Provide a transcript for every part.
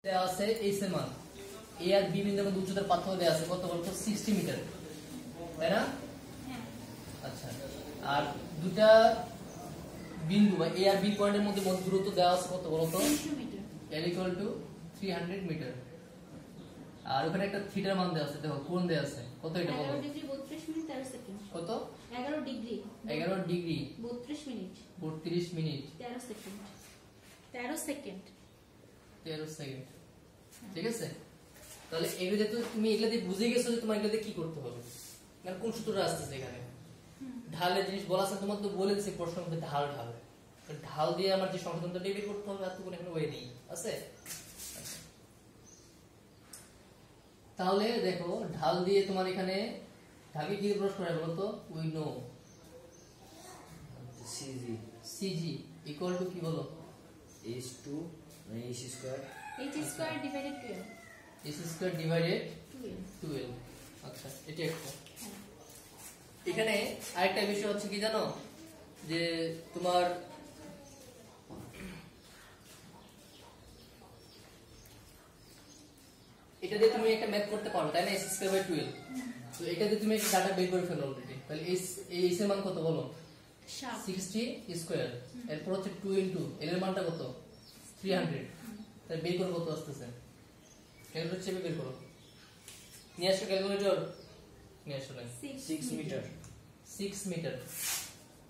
দেওয়া আছে এইচ এর মান, এ আর বি বিন্দুর মধ্যে উচ্চতার পার্থক্য দেওয়া আছে কত বলতো 60 মিটার, তাই না? আচ্ছা, আর দুটা বিন্দু বা এ আর বি পয়েন্টের মধ্যে দূরত্ব দেওয়া আছে কত বলতো 300 মিটার, L = 300 মিটার। আর ওখানে একটা থিটার মান দেওয়া আছে, দেখো কোণ দেওয়া আছে কত, এটা বলো 11 ডিগ্রি 32 মিনিট 13 সেকেন্ড। কত? 11 degree 11 degree 32 minute 32 minute 13 second. 13 second 13 second, ঠিক আছে? তাহলে এগুলো যেহেতু তুমি এগুলা দিয়ে বুঝে গেছো যে তোমার এগুলা দিয়ে কি করতে হবে, মানে কোন সূত্রটা আসতেছে এখানে ঢালের জিনিস বলা আছে, তোমার তো বলে দিছি প্রশ্ন মধ্যে ঢাল ঢাল ঢাল দিয়ে আমার যে সংশোধনটা বের করতে হবে, আর তো কোনো এখানে ওয়ে নেই আছে। তাহলে দেখো ঢাল দিয়ে তোমার এখানে ঢালকে কি প্রশ্ন করে বলতো, we know CG equal to কি বলো h2 h square h square divided 12 h square divided 12। 12। আচ্ছা, এটা একটা। এখানে আরেকটা বিষয় হচ্ছে কি জানো, যে তোমার এটা দিয়ে তুমি একটা ম্যাথ করতে পারো, তাই না? h²/12। তো এটা দিয়ে তুমি একটা ডাটা বের করে ফেলো অলরেডি। তাহলে h এর মান কত বলো 60 স্কয়ার, এরপর হচ্ছে 2 ইনটু l এর মানটা কত 300। তাহলে বের করো কত আসতেছে, ক্যালকুলেটর চেপে বের করো, নিয়ে আসো ক্যালকুলেটর, নিয়ে আসো। 6 মিটার 6 মিটার।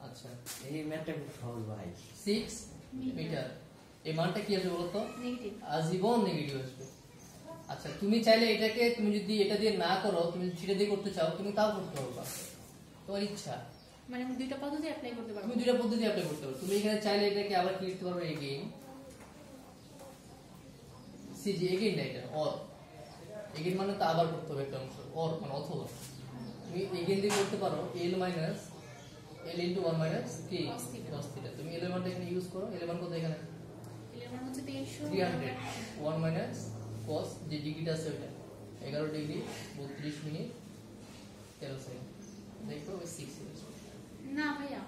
আচ্ছা, এই ম্যাথটা খুব সহজ ভাই। 6 মিটার। এই মানটা কি আসবে বলতো, নেগেটিভ, আজীবন নেগেটিভ আসবে। আচ্ছা, তুমি চাইলে এটাকে, তুমি যদি এটা দিয়ে না করো, তুমি যদি সেটা দিয়ে করতে চাও, তুমি তাও করতে পারবা, তোমার ইচ্ছা। মানে আমি দুইটা পদ্ধতি অ্যাপ্লাই করতে পারবো। তুমি দুইটা পদ্ধতি অ্যাপ্লাই করতে পারো। তুমি এখানে চাইলে এটাকে আবার কি লিখতে পারবে, এগেইন সিজি, এগেইন না, এটা অর, এগেইন মানে তো আবার করতে হবে একটা অংশ, অর মানে অথবা। তুমি এগেইন দিয়ে করতে পারো l minus l into 1 minus কি cos থিটা। তুমি l এর মানটা এখানে ইউজ করো, l এর মান কত এখানে 11 হচ্ছে 300 300, 1 মাইনাস cos যে ডিগ্রিটা আছে ওটা 11 ডিগ্রি 32 মিনিট 13 সেকেন্ড। দেখো ওই 6 না ভাইয়া,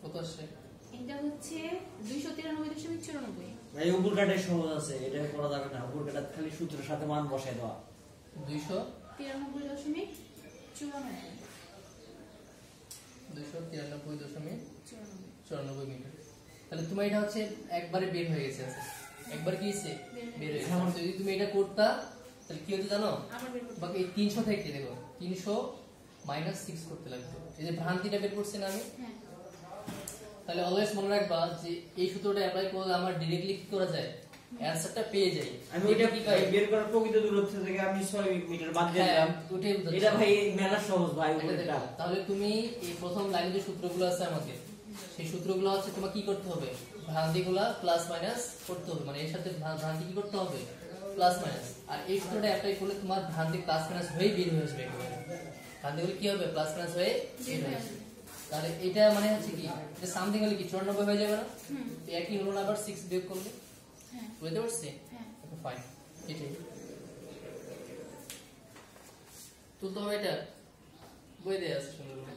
কত আসছে, এটা হচ্ছে 293.94। ভাই উপর কাটার সহজ আছে, এটা করা যাবে না। উপর কাটা খালি সূত্রের সাথে মান বসায় দেওয়া। 293.94 293.94 মিটার। তাহলে তোমার এটা হচ্ছে একবারে বের হয়ে গেছে, একবার কি হয়েছে বের হয়ে গেছে। যদি তুমি এটা করতা তাহলে কি হতো জানো, আবার বের করতে বাকি এই 300 থেকে দেখো 300 মাইনাস 6 করতে লাগতো, এই যে ভ্রান্তিটা বের করছি না আমি। হ্যাঁ, তাহলে অলওয়েজ মনে রাখবা যে এই সূত্রটা অ্যাপ্লাই করলে আমার ডাইরেক্টলি কি করা যায়, অ্যানসারটা পেয়ে যাই। আমি ওইটা কি পাই, বের করার প্রকৃত দূরত্ব থেকে আমি 6 মিটার বাদ দিয়ে হ্যাঁ, দিলাম। ওটাই বুঝাচ্ছি। এটা ভাই মেলা সহজ ভাই এটা উপরটা। দেখো, তাহলে তুমি এই প্রথম লাইনে যে সূত্রগুলো আছে আমাদের, সেই সূত্রগুলো হচ্ছে তোমার কি করতে হবে, ভ্রান্তিগুলা প্লাস মাইনাস করতে হবে, মানে এর সাথে ভ্রান্তি কি করতে হবে প্লাস মাইনাস। আর এই সূত্রটা অ্যাপ্লাই করলে তোমার ভ্রান্তি প্লাস মাইনাস হয়ে বের হয়ে আসবে একেবারে, ভ্রান্তিগুলো কি হবে প্লাস মাইনাস হয়ে বের হয়ে আসবে। তাহলে এটা মানে হচ্ছে কি, এটা সামথিং হলে কি 94 হয়ে যাবে না, তো একই হলো না, আবার 6 বিয়োগ করলে হ্যাঁ, বুঝতে পারছি। হ্যাঁ। ফাইন, এটাই তুলতে হবে, এটা বই দেয়া আছে সুন্দর করে।